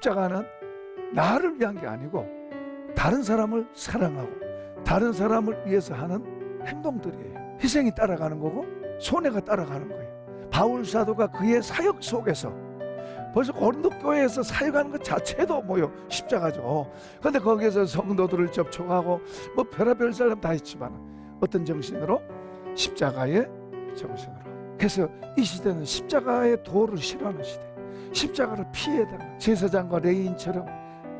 십자가는 나를 위한 게 아니고 다른 사람을 사랑하고 다른 사람을 위해서 하는 행동들이에요. 희생이 따라가는 거고 손해가 따라가는 거예요. 바울 사도가 그의 사역 속에서 벌써 고린도 교회에서 사역하는 것 자체도 뭐요? 십자가죠. 그런데 거기에서 성도들을 접촉하고 뭐 별의별 사람 다 있지만 어떤 정신으로? 십자가의 정신으로. 그래서 이 시대는 십자가의 도를 싫어하는 시대, 십자가를 피해야 되는, 제사장과 레위인처럼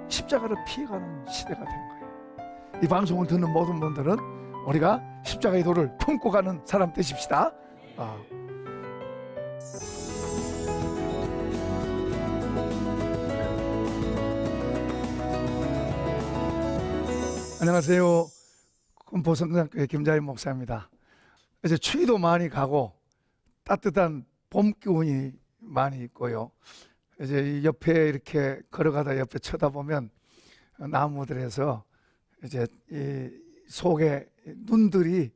십자가를 피해가는 시대가 된 거예요. 이 방송을 듣는 모든 분들은 우리가 십자가의 도를 품고 가는 사람 되십시다. 안녕하세요. 군포성산교회 김자인 목사입니다. 이제 추위도 많이 가고 따뜻한 봄 기운이 많이 있고요. 이제 이 옆에 이렇게 걸어가다 옆에 쳐다보면 나무들에서 이제 이 속에 눈들이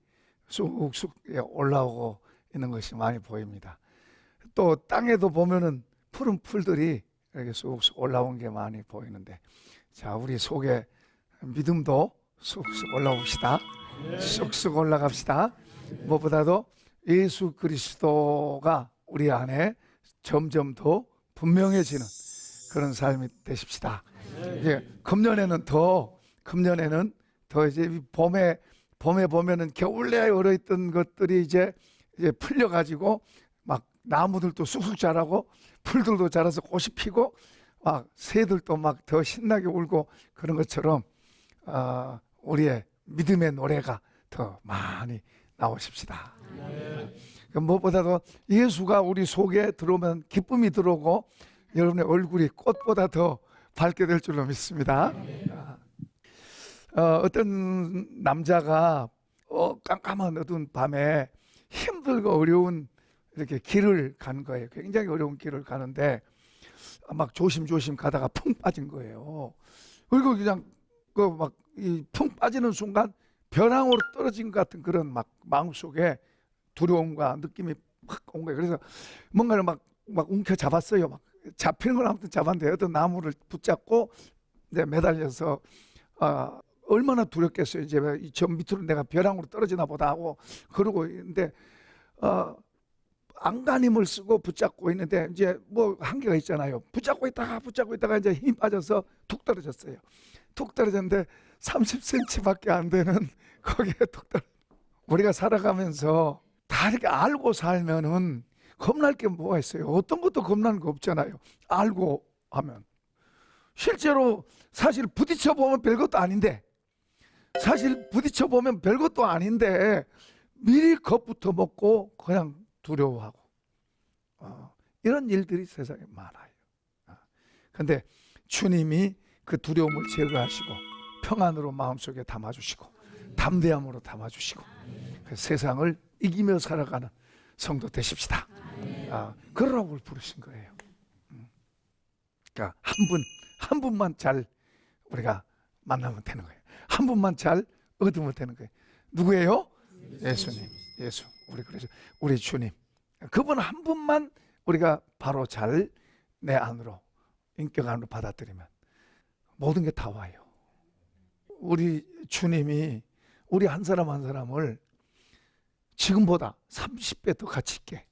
쑥쑥 올라오고 있는 것이 많이 보입니다. 또 땅에도 보면은 푸른 풀들이 이렇게 쑥쑥 올라온 게 많이 보이는데, 자, 우리 속에 믿음도 쑥쑥 올라옵시다. 쑥쑥 올라갑시다. 무엇보다도 예수 그리스도가 우리 안에 점점 더 분명해지는 그런 삶이 되십시다. 이제 금년에는 더 이제 봄에 보면은 겨울에 얼어있던 것들이 이제 풀려가지고 막 나무들도 쑥쑥 자라고 풀들도 자라서 꽃이 피고 막 새들도 막 더 신나게 울고 그런 것처럼 우리의 믿음의 노래가 더 많이 나오십시다. 무엇보다도 예수가 우리 속에 들어오면 기쁨이 들어오고 여러분의 얼굴이 꽃보다 더 밝게 될 줄로 믿습니다. 어떤 남자가 깜깜한 어두운 밤에 힘들고 어려운 이렇게 길을 간 거예요. 굉장히 어려운 길을 가는데 막 조심조심 가다가 풍 빠진 거예요. 그리고 그냥 막 이 풍 빠지는 순간 벼랑으로 떨어진 것 같은 그런 막 마음속에 두려움과 느낌이 확 온 거예요. 그래서 뭔가를 막 움켜 잡았어요. 막 잡히는 걸 아무튼 잡았는데 어떤 나무를 붙잡고 이제 매달려서 얼마나 두렵겠어요. 이제 저 밑으로 내가 벼랑으로 떨어지나 보다 하고 그러고 있는데 안간힘을 쓰고 붙잡고 있는데 이제 뭐 한계가 있잖아요. 붙잡고 있다가 이제 힘이 빠져서 툭 떨어졌어요. 툭 떨어졌는데 30cm밖에 안 되는 거기에 툭 떨어졌어요. 우리가 살아가면서 다 이렇게 알고 살면은 겁날 게 뭐가 있어요? 어떤 것도 겁나는 거 없잖아요. 알고 하면. 실제로 사실 부딪혀 보면 별것도 아닌데 미리 겁부터 먹고 그냥 두려워하고 이런 일들이 세상에 많아요. 그런데 주님이 그 두려움을 제거하시고 평안으로 마음속에 담아주시고 담대함으로 담아주시고 세상을 이기며 살아가는 성도 되십시다. 그러라고 부르신 거예요. 그러니까 한 분만 잘 우리가 만나면 되는 거예요. 한 분만 잘 얻으면 되는 거예요. 누구예요? 예수님. 예수. 우리 주님. 그분 한 분만 우리가 바로 잘 내 안으로 인격 안으로 받아들이면 모든 게 다 와요. 우리 주님이 우리 한 사람 한 사람을 지금보다 30배 더 가치 있게,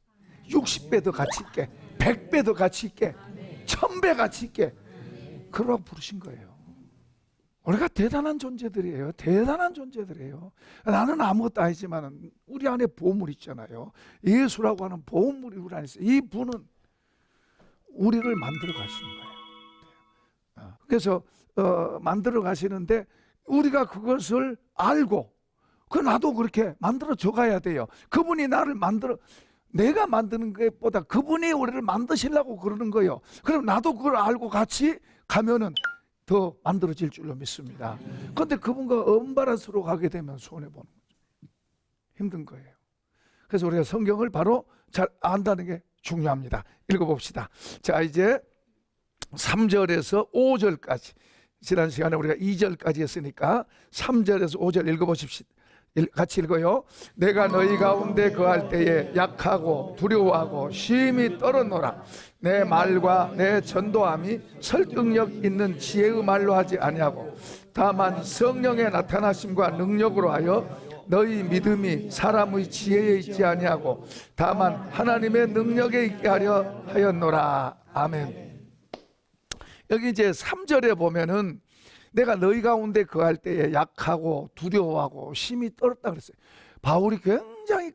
60배 더 가치 있게, 100배 더 가치 있게, 1000배 가치 있게 그러라고 부르신 거예요. 우리가 대단한 존재들이에요. 나는 아무것도 아니지만 우리 안에 보물 있잖아요. 예수라고 하는 보물이 우리 안에 있어요. 이 분은 우리를 만들어 가시는 거예요. 그래서 만들어 가시는데 우리가 그것을 알고 나도 그렇게 만들어져 가야 돼요. 그분이 나를 내가 만드는 것보다 그분이 우리를 만드시려고 그러는 거예요. 그럼 나도 그걸 알고 같이 가면은 더 만들어질 줄로 믿습니다. 그런데 그분과 언밸런스로 가게 되면 손해보는 거죠. 힘든 거예요. 그래서 우리가 성경을 바로 잘 안다는 게 중요합니다. 읽어봅시다. 자, 이제 3절에서 5절까지 지난 시간에 우리가 2절까지 했으니까 3절에서 5절 읽어보십시오. 같이 읽어요. 내가 너희 가운데 거할 때에 약하고 두려워하고 심히 떨었노라. 내 말과 내 전도함이 설득력 있는 지혜의 말로 하지 아니하고 다만 성령의 나타나심과 능력으로 하여 너희 믿음이 사람의 지혜에 있지 아니하고 다만 하나님의 능력에 있게 하려 하였노라. 아멘. 여기 이제 3절에 보면은 내가 너희 가운데 거할 때에 약하고 두려워하고 심히 떨었다 그랬어요. 바울이 굉장히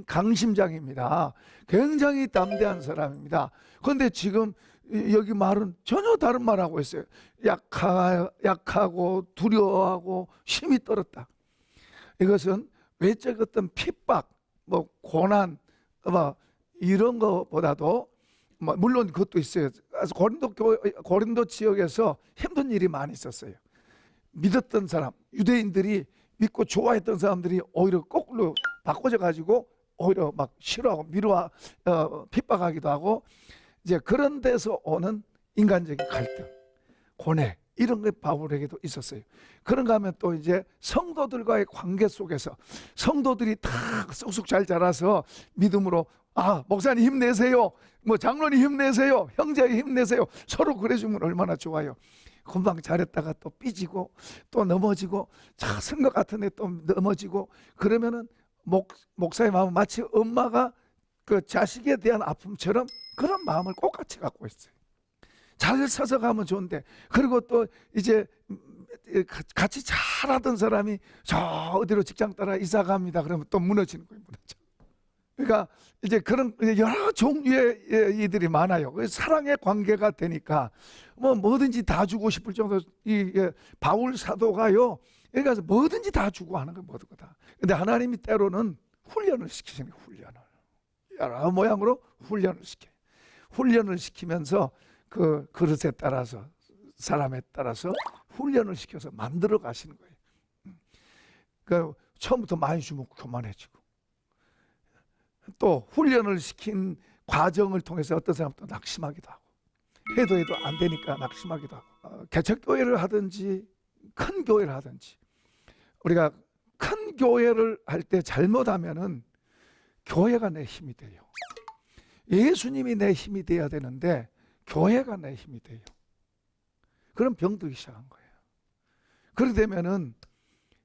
강심장입니다. 굉장히 담대한 사람입니다. 그런데 지금 여기 말은 전혀 다른 말하고 있어요. 약하고 두려워하고 심히 떨었다. 이것은 외적 어떤 핍박, 뭐 고난, 뭐 이런 것보다도 물론 그것도 있어요. 고린도 지역에서 힘든 일이 많이 있었어요. 믿었던 사람, 유대인들이 믿고 좋아했던 사람들이 오히려 거꾸로 바꿔져 가지고 오히려 막 싫어하고 핍박하기도 하고, 이제 그런 데서 오는 인간적인 갈등, 고뇌, 이런 게 바울에게도 있었어요. 그런가 하면 또 이제 성도들과의 관계 속에서 성도들이 다 쑥쑥 잘 자라서 믿음으로 목사님 힘내세요, 뭐 장로님 힘내세요, 형제 힘내세요, 서로 그래주면 얼마나 좋아요. 금방 잘했다가 또 삐지고 또 넘어지고 쓴 것 같은데 또 넘어지고, 그러면은 목사의 마음은 마치 엄마가 그 자식에 대한 아픔처럼 그런 마음을 꼭 같이 갖고 있어요. 잘 서서 가면 좋은데, 그리고 또 이제 같이 잘하던 사람이 저 어디로 직장 따라 이사 갑니다 그러면 또 무너지는 거예요. 그러니까 이제 그런 여러 종류의 이들이 많아요. 사랑의 관계가 되니까 뭐든지 다 주고 싶을 정도. 바울 사도가요, 그러니까 뭐든지 다 주고 하는 거 모든 거 다. 근데 하나님이 때로는 훈련을 시키시는 거예요. 훈련을 여러 모양으로 훈련을 시켜요. 훈련을 시키면서 그 그릇에 따라서, 사람에 따라서 훈련을 시켜서 만들어 가시는 거예요. 그 처음부터 많이 주면 교만해지고, 또 훈련을 시킨 과정을 통해서 어떤 사람은 또 낙심하기도 하고, 해도 안 되니까 낙심하기도 하고. 개척교회를 하든지 큰 교회를 하든지, 우리가 큰 교회를 할 때 잘못하면은 교회가 내 힘이 돼요. 예수님이 내 힘이 돼야 되는데 교회가 내 힘이 돼요. 그럼 병들기 시작한 거예요. 그렇게 되면은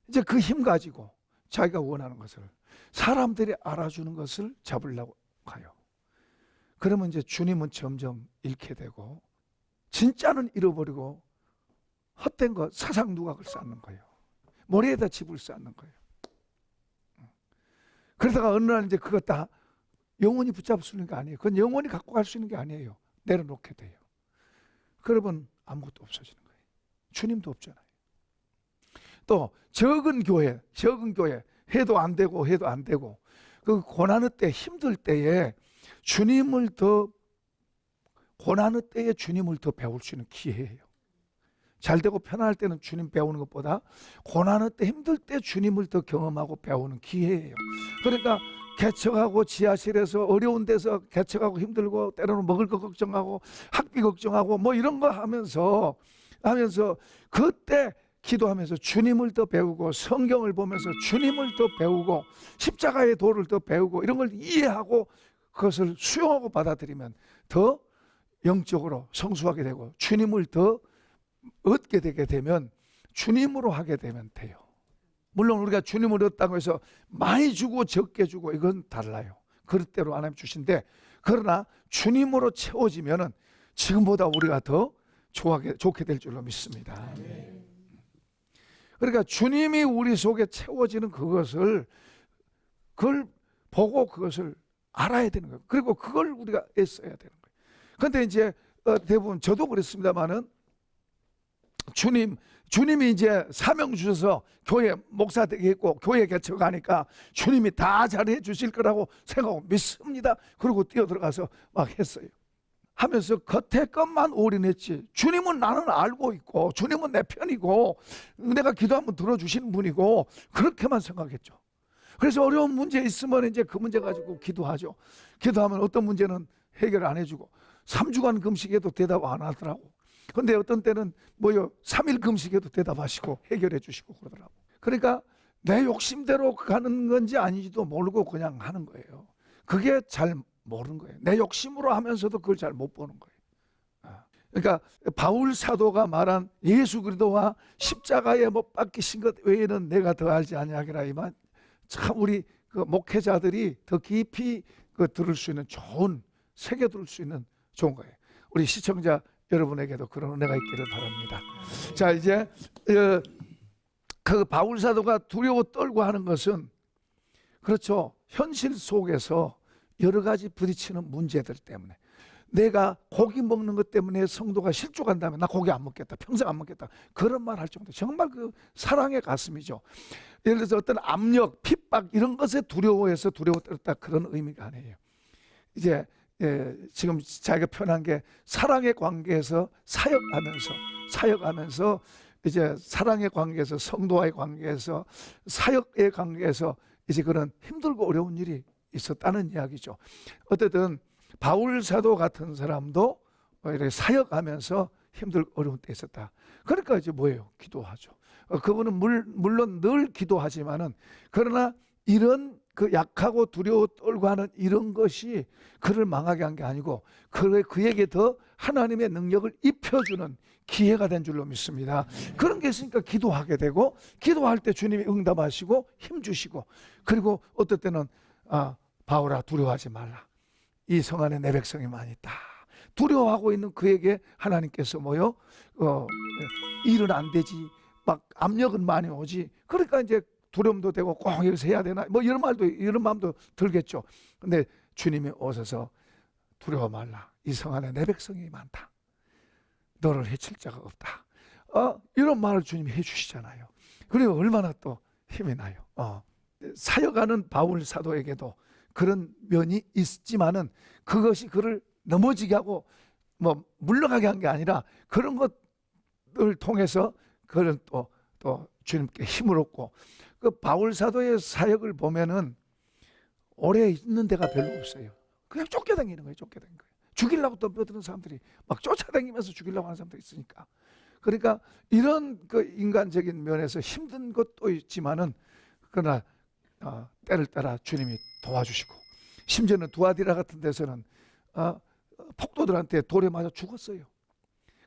이제 그 힘 가지고 자기가 원하는 것을, 사람들이 알아주는 것을 잡으려고 가요. 그러면 이제 주님은 점점 잃게 되고, 진짜는 잃어버리고 헛된 것, 사상 누각을 쌓는 거예요. 머리에다 집을 쌓는 거예요. 그러다가 어느 날 이제 그거 다 영원히 붙잡을 수 있는 게 아니에요. 그건 영원히 갖고 갈 수 있는 게 아니에요. 내려놓게 돼요. 그러면 아무것도 없어지는 거예요. 주님도 없잖아요. 또 적은 교회 해도 안 되고 그 고난의 때, 힘들 때에 고난의 때에 주님을 더 배울 수 있는 기회예요. 잘 되고 편안할 때는 주님 배우는 것보다 고난의 때, 힘들 때 주님을 더 경험하고 배우는 기회예요. 그러니까 개척하고 지하실에서 어려운 데서 개척하고 힘들고, 때로는 먹을 거 걱정하고 학비 걱정하고 뭐 이런 거 하면서 그때 기도하면서 주님을 더 배우고, 성경을 보면서 주님을 더 배우고, 십자가의 도를 더 배우고, 이런 걸 이해하고 그것을 수용하고 받아들이면 더 영적으로 성숙하게 되고, 주님을 더 얻게 되게 되면 주님으로 하게 되면 돼요. 물론 우리가 주님을 얻다고 해서 많이 주고 적게 주고 이건 달라요. 그릇대로 하나님 주신데, 그러나 주님으로 채워지면은 지금보다 우리가 더 좋게 될 줄로 믿습니다. 그러니까 주님이 우리 속에 채워지는 그걸 보고 그것을 알아야 되는 거예요. 그리고 그걸 우리가 애써야 되는 거예요. 그런데 이제 대부분 저도 그랬습니다만은, 주님이 이제 사명 주셔서 교회 목사 되겠고 교회 개척하니까 주님이 다 잘해 주실 거라고 생각하고 믿습니다. 그리고 뛰어들어가서 막 했어요. 하면서 겉에 것만 올인했지, 주님은 나는 알고 있고, 주님은 내 편이고, 내가 기도하면 들어주시는 분이고, 그렇게만 생각했죠. 그래서 어려운 문제 있으면 이제 그 문제 가지고 기도하죠. 기도하면 어떤 문제는 해결 안 해주고, 3주간 금식에도 대답 안 하더라고. 근데 어떤 때는 3일 금식에도 대답하시고 해결해 주시고 그러더라고. 그러니까 내 욕심대로 가는 건지 아닌지도 모르고 그냥 하는 거예요. 그게 잘 모르는 거예요. 내 욕심으로 하면서도 그걸 잘 못 보는 거예요. 그러니까 바울 사도가 말한 예수 그리스도와 십자가에 못 박히신 것 외에는 내가 더 알지 아니하리라, 이만 참 우리 그 목회자들이 더 깊이 그 들을 수 있는 좋은, 새겨 들을 수 있는 좋은 거예요. 우리 시청자 여러분에게도 그런 은혜가 있기를 바랍니다. 자, 이제 그 바울 사도가 두려워 떨고 하는 것은, 그렇죠, 현실 속에서 여러 가지 부딪히는 문제들 때문에, 내가 고기 먹는 것 때문에 성도가 실족한다면 나 고기 안 먹겠다, 평생 안 먹겠다, 그런 말 할 정도, 정말 그 사랑의 가슴이죠. 예를 들어서 어떤 압력, 핍박 이런 것에 두려워해서 두려워 떨었다, 그런 의미가 아니에요. 이제 지금 자기가 표현한 게 사랑의 관계에서 사역하면서 이제 사랑의 관계에서, 성도와의 관계에서, 사역의 관계에서 이제 그런 힘들고 어려운 일이 있었다는 이야기죠. 어쨌든 바울 사도 같은 사람도 이렇게 사역하면서 힘들고 어려운 때 있었다. 그러니까 이제 뭐예요? 기도하죠. 그분은 물론 늘 기도하지만은, 그러나 이런 그 약하고 두려워 떨고 하는 이런 것이 그를 망하게 한 게 아니고 그에게 더 하나님의 능력을 입혀주는 기회가 된 줄로 믿습니다. 그런 게 있으니까 기도하게 되고, 기도할 때 주님이 응답하시고 힘주시고, 그리고 어떨 때는 바울아 두려워하지 말라, 이 성 안에 내 백성이 많이 있다. 두려워하고 있는 그에게 하나님께서 일은 안 되지, 막 압력은 많이 오지. 그러니까 이제 두려움도 되고 꼭 여기서 해야 되나, 뭐 이런 마음도 들겠죠. 근데 주님이 오셔서 두려워 말라, 이 성 안에 내 백성이 많다, 너를 해칠 자가 없다, 이런 말을 주님이 해주시잖아요. 그리고 얼마나 또 힘이 나요. 사역하는 바울 사도에게도 그런 면이 있지만은, 그것이 그를 넘어지게 하고 뭐 물러가게 한 게 아니라, 그런 것을 통해서 그는 또 주님께 힘을 얻고, 그 바울 사도의 사역을 보면은 오래 있는 데가 별로 없어요. 그냥 쫓겨다니는 거예요. 죽이려고 덤벼드는 사람들이 막 쫓아다니면서 죽이려고 하는 사람들이 있으니까. 그러니까 이런 그 인간적인 면에서 힘든 것도 있지만은, 그러나 때를 따라 주님이 도와주시고, 심지어는 두아디라 같은 데서는 폭도들한테 돌에 맞아 죽었어요.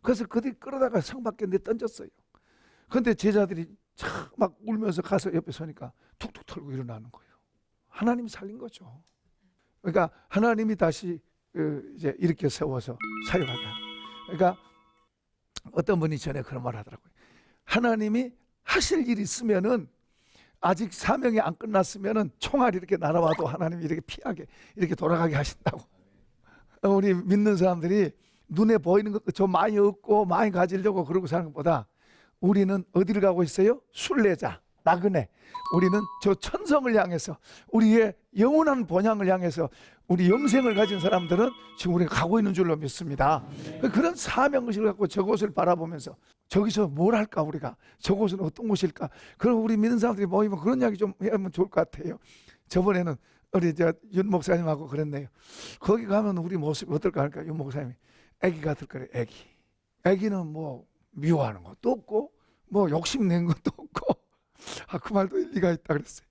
그래서 그들이 끌어다가 성 밖에 던졌어요. 그런데 제자들이 막 울면서 가서 옆에 서니까 툭툭 털고 일어나는 거예요. 하나님이 살린 거죠. 그러니까 하나님이 다시 이제 이렇게 세워서 사역하게 하는. 그러니까 어떤 분이 전에 그런 말 하더라고요. 하나님이 하실 일이 있으면은, 아직 사명이 안 끝났으면은 총알이 이렇게 날아와도 하나님이 이렇게 피하게, 이렇게 돌아가게 하신다고. 우리 믿는 사람들이 눈에 보이는 것 좀 많이 얻고 많이 가지려고 그러고 사는 것보다, 우리는 어디를 가고 있어요? 순례자, 나그네. 우리는 저 천성을 향해서, 우리의 영원한 본향을 향해서, 우리 영생을 가진 사람들은 지금 우리가 가고 있는 줄로 믿습니다. 그런 사명의식을 갖고 저곳을 바라보면서, 저기서 뭘 할까, 우리가 저곳은 어떤 곳일까. 그럼 우리 믿는 사람들이 모이면 그런 이야기 좀 하면 좋을 것 같아요. 저번에는 우리 윤 목사님하고 그랬네요. 거기 가면 우리 모습이 어떨까 하니까 윤 목사님이 애기 같을 거래. 애기는 뭐 미워하는 것도 없고 뭐 욕심낸 것도 없고, 그 말도 일리가 있다 그랬어요.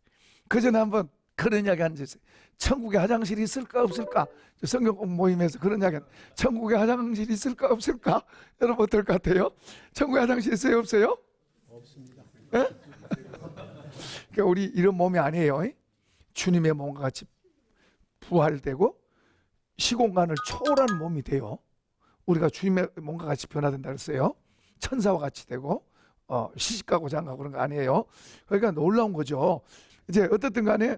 그 전에 한번 그런 이야기 한 적 있어요. 천국에 화장실이 있을까 없을까? 성경 모임에서 그런 이야기 한, 천국에 화장실이 있을까 없을까? 여러분 어떨 것 같아요? 천국에 화장실 있어요 없어요? 없습니다. 네? 그러니까 우리 이런 몸이 아니에요. 주님의 몸과 같이 부활되고 시공간을 초월한 몸이 돼요. 우리가 주님의 몸과 같이 변화된다 그랬어요. 천사와 같이 되고 시집가고 장가고 그런 거 아니에요. 그러니까 놀라운 거죠. 이제 어떻든 간에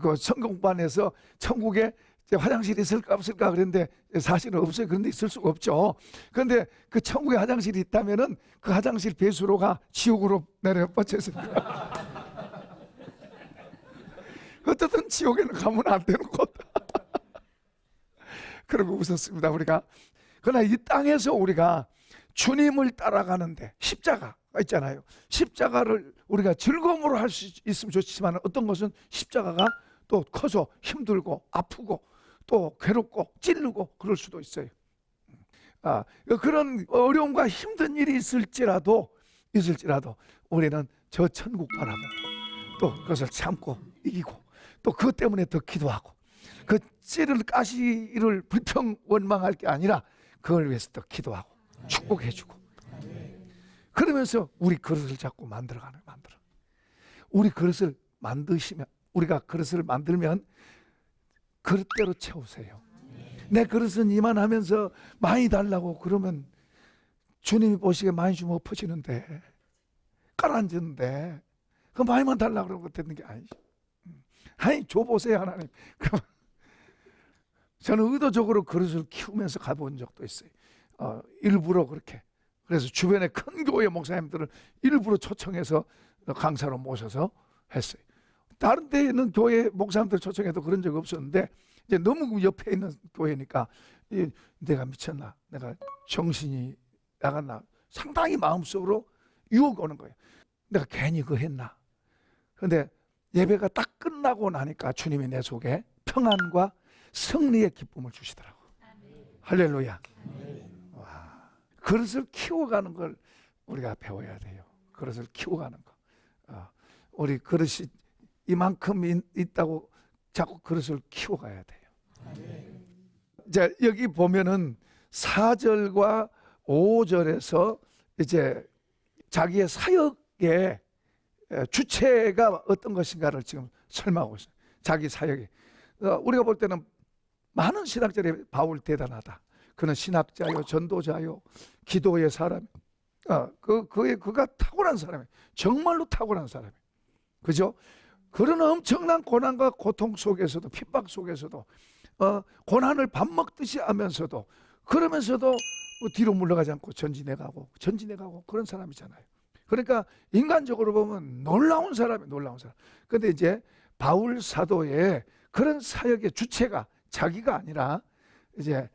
그 성경반에서 천국에 화장실이 있을까 없을까 그랬는데 사실은 없어요. 그런데 있을 수가 없죠. 그런데 그 천국에 화장실이 있다면은 그 화장실 배수로가 지옥으로 내려 뻗쳐있습니다. 어쨌든 지옥에는 가면 안 되는 곳. 그러고 웃었습니다, 우리가. 그러나 이 땅에서 우리가 주님을 따라가는데 십자가 있잖아요. 십자가를 우리가 즐거움으로 할 수 있으면 좋지만, 어떤 것은 십자가가 또 커서 힘들고 아프고 또 괴롭고 찔르고 그럴 수도 있어요. 그런 어려움과 힘든 일이 있을지라도 우리는 저 천국 바라보고 또 그것을 참고 이기고 또 그것 때문에 더 기도하고 그 찌를 가시를 불평 원망할 게 아니라 그걸 위해서 더 기도하고 축복해주고 그러면서 우리 그릇을 자꾸 만들어. 우리 그릇을 만드시면 우리가 그릇을 만들면 그릇대로 채우세요. 내 그릇은 이만하면서 많이 달라고 그러면 주님이 보시기에 많이 주면 엎어지는데 깔아앉는데 그 많이만 달라고 그러고 되는 게 아니죠. 아니 줘보세요 하나님. 저는 의도적으로 그릇을 키우면서 가본 적도 있어요. 일부러 그렇게. 그래서 주변에 큰 교회 목사님들을 일부러 초청해서 강사로 모셔서 했어요. 다른 데는 교회 목사님들 초청해도 그런 적 없었는데 이제 너무 옆에 있는 교회니까 내가 미쳤나, 내가 정신이 나갔나, 상당히 마음속으로 유혹 오는 거예요. 내가 괜히 그거 했나. 그런데 예배가 딱 끝나고 나니까 주님이 내 속에 평안과 승리의 기쁨을 주시더라고. 할렐루야. 와, 그릇을 키워가는 걸 우리가 배워야 돼요. 그릇을 키워가는 거. 우리 그릇이 이만큼 있다고 자꾸 그릇을 키워가야 돼요. 자, 여기 보면은 4절과 5절에서 이제 자기의 사역의 주체가 어떤 것인가를 지금 설명하고 있어요. 자기 사역이. 우리가 볼 때는 많은 신학자들이 바울 대단하다. 그는 신학자요, 전도자요, 기도의 사람. 그가 탁월한 사람이에요. 정말로 탁월한 사람이에요. 그죠? 그런 엄청난 고난과 고통 속에서도, 핍박 속에서도, 고난을 밥 먹듯이 하면서도, 그러면서도 뒤로 물러가지 않고 전진해가고 그런 사람이잖아요. 그러니까 인간적으로 보면 놀라운 사람이에요. 놀라운 사람. 그런데 이제 바울 사도의 그런 사역의 주체가 자기가 아니라 이제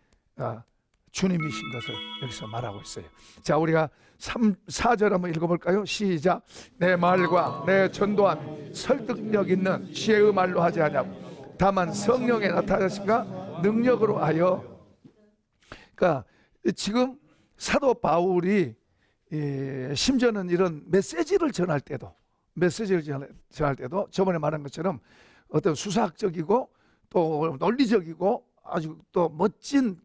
주님이신 것을 여기서 말하고 있어요. 자, 우리가 4절 한번 읽어볼까요? 시작. 내 말과 내 전도한 설득력 있는 지혜의 말로 하지 않냐고 다만 성령에 나타나신가 능력으로 하여. 그러니까 지금 사도 바울이 심지어는 이런 메시지를 전할 때도 저번에 말한 것처럼 어떤 수사학적이고 또 논리적이고 아주 또 멋진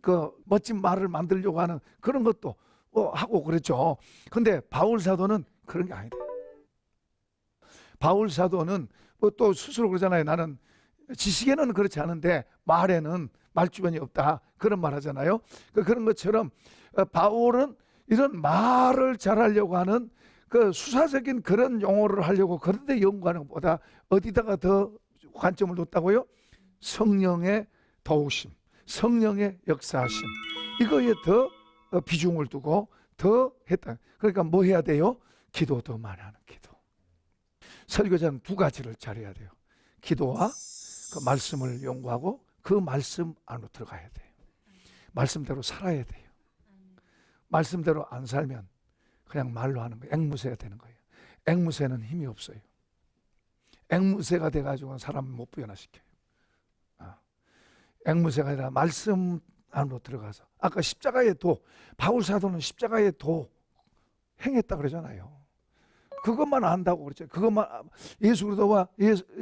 말을 만들려고 하는 그런 것도 하고 그랬죠. 근데 바울 사도는 그런 게 아니다. 바울 사도는 또 스스로 그러잖아요. 나는 지식에는 그렇지 않은데 말에는 말주변이 없다. 그런 말 하잖아요. 그런 것처럼 바울은 이런 말을 잘하려고 하는 그 수사적인 그런 용어를 하려고 그런 데 연구하는 것보다 어디다가 더 관점을 뒀다고요? 성령의 도우심, 성령의 역사하심, 이거에 더 비중을 두고 더 했다. 그러니까 뭐 해야 돼요? 기도 더 많이 하는 기도. 설교자는 두 가지를 잘해야 돼요. 기도와 그 말씀을 연구하고 그 말씀 안으로 들어가야 돼요. 말씀대로 살아야 돼요. 말씀대로 안 살면 그냥 말로 하는 거예요. 앵무새가 되는 거예요. 앵무새는 힘이 없어요. 앵무새가 돼가지고는 사람을 못 부연화시켜요. 앵무새가 아니라 말씀 안으로 들어가서, 아까 십자가의 도, 바울 사도는 십자가의 도 행했다 그러잖아요. 그것만 안다고 그랬죠. 그것만, 예수 그리스도와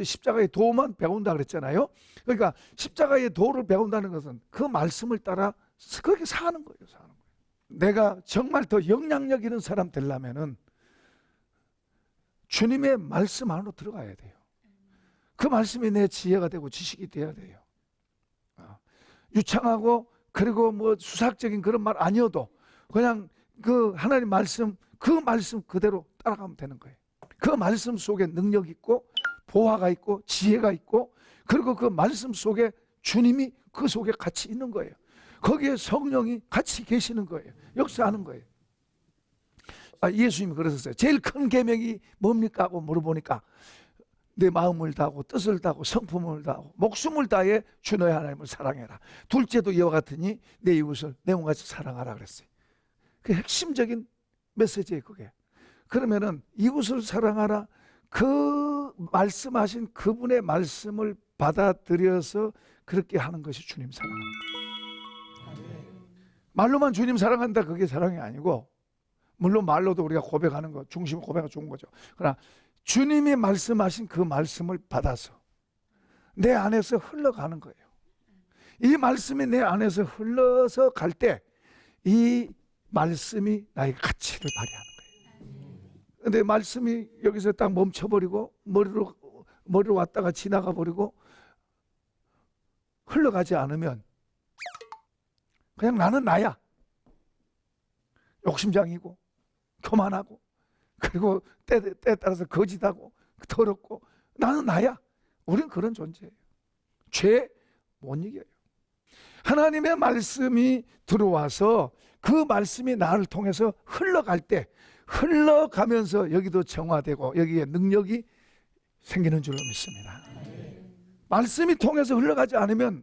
십자가의 도만 배운다 그랬잖아요. 그러니까 십자가의 도를 배운다는 것은 그 말씀을 따라 그렇게 사는 거예요. 사는 거예요. 내가 정말 더 영향력 있는 사람 되려면은 주님의 말씀 안으로 들어가야 돼요. 그 말씀이 내 지혜가 되고 지식이 돼야 돼요. 유창하고 그리고 뭐 수학적인 그런 말 아니어도 그냥 그 하나님 말씀, 그 말씀 그대로 따라가면 되는 거예요. 그 말씀 속에 능력이 있고 보화가 있고 지혜가 있고, 그리고 그 말씀 속에 주님이 그 속에 같이 있는 거예요. 거기에 성령이 같이 계시는 거예요. 역사하는 거예요. 예수님이 그러셨어요. 제일 큰 계명이 뭡니까 하고 물어보니까 내 마음을 다하고 뜻을 다하고 성품을 다하고 목숨을 다해 주 너의 하나님을 사랑해라. 둘째도 이와 같으니 내 이웃을 내 몸같이 사랑하라 그랬어요. 그 핵심적인 메시지예요. 그게. 그러면은 이웃을 사랑하라, 그 말씀하신 그분의 말씀을 받아들여서 그렇게 하는 것이 주님 사랑하는 거예요. 말로만 주님 사랑한다, 그게 사랑이 아니고, 물론 말로도 우리가 고백하는 거, 중심 고백가 좋은 거죠. 그러나 주님이 말씀하신 그 말씀을 받아서 내 안에서 흘러가는 거예요. 이 말씀이 내 안에서 흘러서 갈 때 이 말씀이 나의 가치를 발휘하는 거예요. 근데 말씀이 여기서 딱 멈춰버리고 머리로 왔다가 지나가 버리고 흘러가지 않으면 그냥 나는 나야. 욕심장이고 교만하고 그리고 때에 따라서 거짓하고 더럽고 나는 나야. 우리는 그런 존재예요. 죄 못 이겨요. 하나님의 말씀이 들어와서 그 말씀이 나를 통해서 흘러갈 때 흘러가면서 여기도 정화되고 여기에 능력이 생기는 줄로 믿습니다. 말씀이 통해서 흘러가지 않으면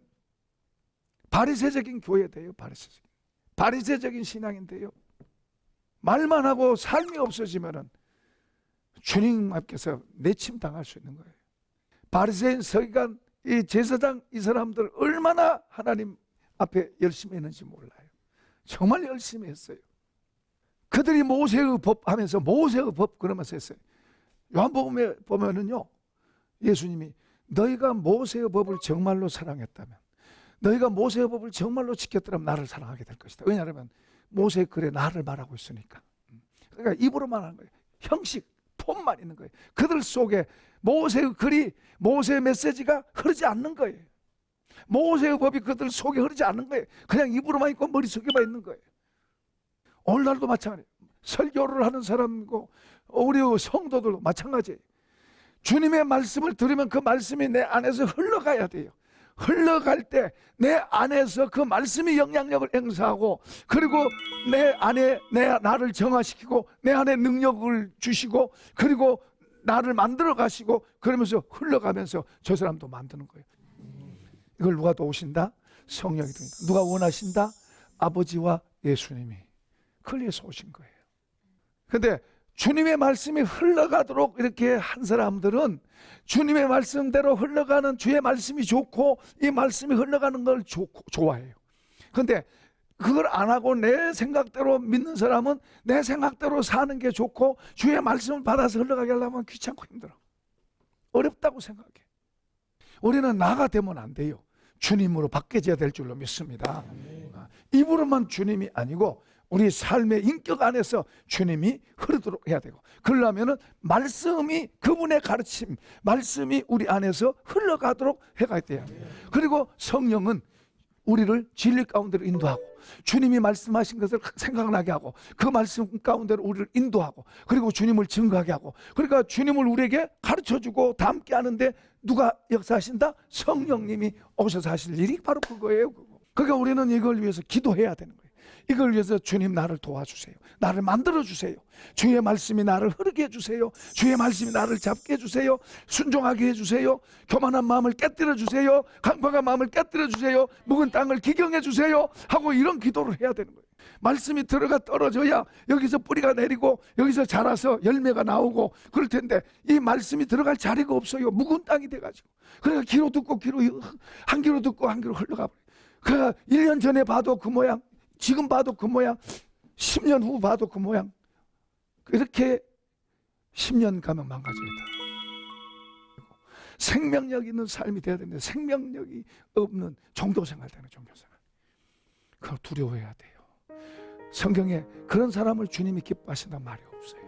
바리새적인 교회 돼요. 바리새적인 신앙인데요. 말만 하고 삶이 없어지면은 주님 앞에서 내침당할 수 있는 거예요. 바리새인, 서기관, 이 제사장 이 사람들 얼마나 하나님 앞에 열심히 했는지 몰라요. 정말 열심히 했어요. 그들이 모세의 법 하면서 모세의 법 그러면서 했어요. 요한복음에 보면은요, 예수님이 너희가 모세의 법을 정말로 사랑했다면, 너희가 모세의 법을 정말로 지켰더라면 나를 사랑하게 될 것이다. 왜냐하면 모세의 글에 나를 말하고 있으니까. 그러니까 입으로만 하는 거예요. 형식, 폼만 있는 거예요. 그들 속에 모세의 글이, 모세의 메시지가 흐르지 않는 거예요. 모세의 법이 그들 속에 흐르지 않는 거예요. 그냥 입으로만 있고 머릿속에만 있는 거예요. 오늘날도 마찬가지예요. 설교를 하는 사람이고 우리 성도들도 마찬가지예요. 주님의 말씀을 들으면 그 말씀이 내 안에서 흘러가야 돼요. 흘러갈 때 내 안에서 그 말씀이 영향력을 행사하고, 그리고 내 안에 나를 정화시키고 내 안에 능력을 주시고, 그리고 나를 만들어 가시고, 그러면서 흘러가면서 저 사람도 만드는 거예요. 이걸 누가 도우신다? 성령이 도우신다. 누가 원하신다? 아버지와 예수님이. 그걸 위해서 오신 거예요. 근데 주님의 말씀이 흘러가도록 이렇게 한 사람들은 주님의 말씀대로 흘러가는, 주의 말씀이 좋고 이 말씀이 흘러가는 걸 좋아해요. 그런데 그걸 안 하고 내 생각대로 믿는 사람은 내 생각대로 사는 게 좋고 주의 말씀을 받아서 흘러가게 하려면 귀찮고 힘들어. 어렵다고 생각해. 우리는 나가 되면 안 돼요. 주님으로 바뀌어져야 될 줄로 믿습니다. 입으로만 주님이 아니고 우리 삶의 인격 안에서 주님이 흐르도록 해야 되고, 그러려면 말씀이, 그분의 가르침, 말씀이 우리 안에서 흘러가도록 해가야 돼요. 그리고 성령은 우리를 진리 가운데로 인도하고 주님이 말씀하신 것을 생각나게 하고 그 말씀 가운데로 우리를 인도하고, 그리고 주님을 증거하게 하고, 그러니까 주님을 우리에게 가르쳐주고 닮게 하는데 누가 역사하신다? 성령님이 오셔서 하실 일이 바로 그거예요. 그러니까 우리는 이걸 위해서 기도해야 되는 거예요. 이걸 위해서 주님 나를 도와주세요. 나를 만들어주세요. 주의 말씀이 나를 흐르게 해주세요. 주의 말씀이 나를 잡게 해주세요. 순종하게 해주세요. 교만한 마음을 깨뜨려 주세요. 강팍한 마음을 깨뜨려 주세요. 묵은 땅을 기경해 주세요 하고 이런 기도를 해야 되는 거예요. 말씀이 들어가 떨어져야 여기서 뿌리가 내리고 여기서 자라서 열매가 나오고 그럴 텐데, 이 말씀이 들어갈 자리가 없어요. 묵은 땅이 돼가지고. 그러니까 귀로 듣고 한 귀로 듣고 한 귀로 흘러가 버려요. 그러니까 1년 전에 봐도 그 모양, 지금 봐도 그 모양, 10년 후 봐도 그 모양. 이렇게 10년 가면 망가져야 돼. 생명력 있는 삶이 돼야 되는데 생명력이 없는 종교생활 되는 종교생활. 그걸 두려워해야 돼요. 성경에 그런 사람을 주님이 기뻐하신다는 말이 없어요.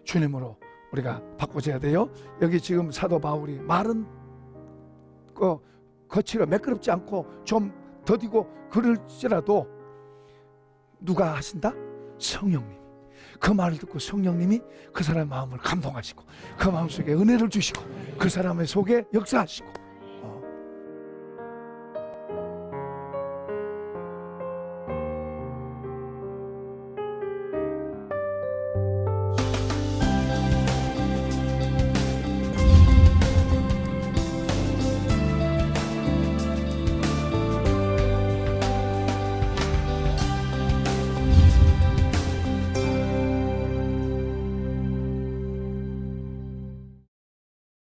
주님으로 우리가 바꿔줘야 돼요. 여기 지금 사도 바울이 말은 거칠어 매끄럽지 않고 좀 더디고 그럴지라도 누가 하신다? 성령님이. 그 말을 듣고 성령님이 그 사람의 마음을 감동하시고 그 마음속에 은혜를 주시고 그 사람의 속에 역사하시고